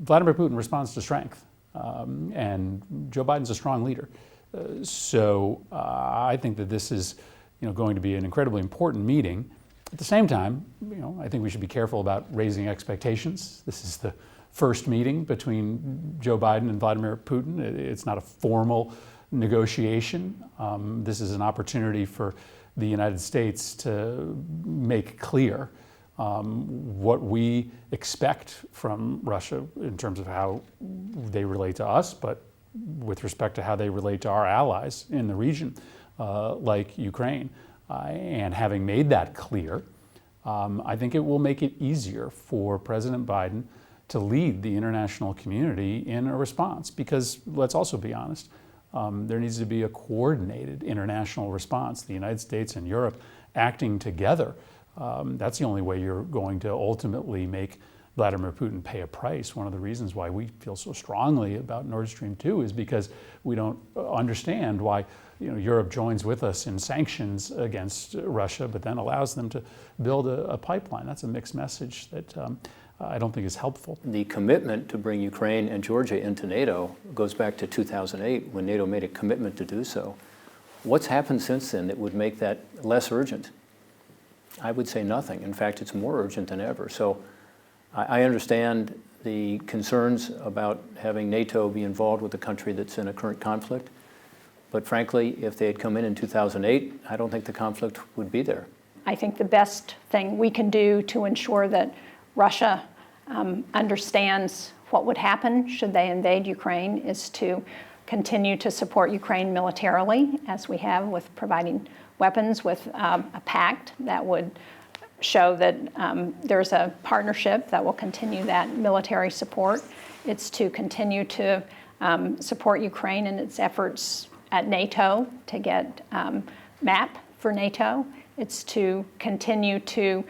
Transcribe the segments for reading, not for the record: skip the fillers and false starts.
Vladimir Putin responds to strength, and Joe Biden's a strong leader. So I think that this is, going to be an incredibly important meeting. At the same time, I think we should be careful about raising expectations. This is the first meeting between Joe Biden and Vladimir Putin. It's not a formal negotiation. This is an opportunity for the United States to make clear what we expect from Russia in terms of how they relate to us, but with respect to how they relate to our allies in the region, like Ukraine. And having made that clear, I think it will make it easier for President Biden to lead the international community in a response. Because let's also be honest, there needs to be a coordinated international response. The United States and Europe acting together. That's the only way you're going to ultimately make Vladimir Putin pay a price. One of the reasons why we feel so strongly about Nord Stream 2 is because we don't understand why Europe joins with us in sanctions against Russia, but then allows them to build a pipeline. That's a mixed message that I don't think is helpful. The commitment to bring Ukraine and Georgia into NATO goes back to 2008 when NATO made a commitment to do so. What's happened since then that would make that less urgent? I would say nothing. In fact, it's more urgent than ever. So I understand the concerns about having NATO be involved with a country that's in a current conflict. But frankly, if they had come in 2008, I don't think the conflict would be there. I think the best thing we can do to ensure that Russia understands what would happen should they invade Ukraine is to continue to support Ukraine militarily, as we have with providing weapons with a pact that would show that there's a partnership that will continue that military support. It's to continue to support Ukraine in its efforts at NATO to get MAP for NATO. It's to continue to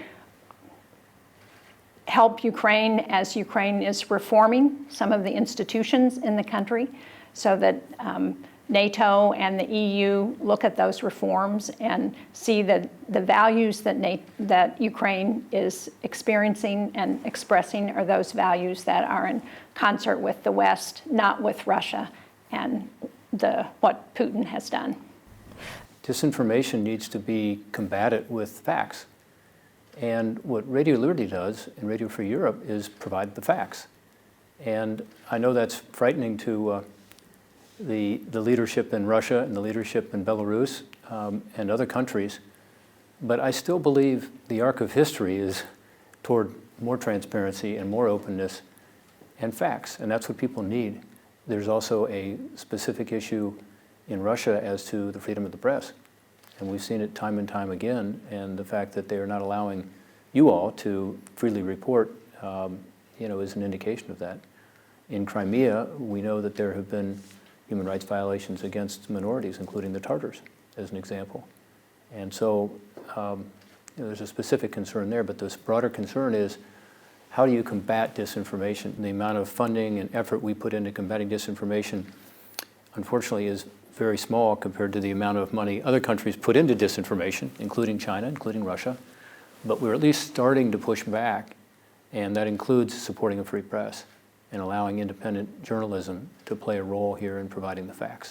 help Ukraine as Ukraine is reforming some of the institutions in the country so that NATO and the EU look at those reforms and see that the values that Ukraine is experiencing and expressing are those values that are in concert with the West, not with Russia and what Putin has done. Disinformation needs to be combated with facts. And what Radio Liberty does and Radio Free Europe is provide the facts. And I know that's frightening to the leadership in Russia and the leadership in Belarus and other countries, but I still believe the arc of history is toward more transparency and more openness and facts, and that's what people need. There's also a specific issue in Russia as to the freedom of the press, and we've seen it time and time again, and the fact that they are not allowing you all to freely report is an indication of that. In Crimea, we know that there have been human rights violations against minorities, including the Tartars, as an example. And so there's a specific concern there, but this broader concern is how do you combat disinformation? The amount of funding and effort we put into combating disinformation, unfortunately, is very small compared to the amount of money other countries put into disinformation, including China, including Russia. But we're at least starting to push back, and that includes supporting a free press and allowing independent journalism to play a role here in providing the facts.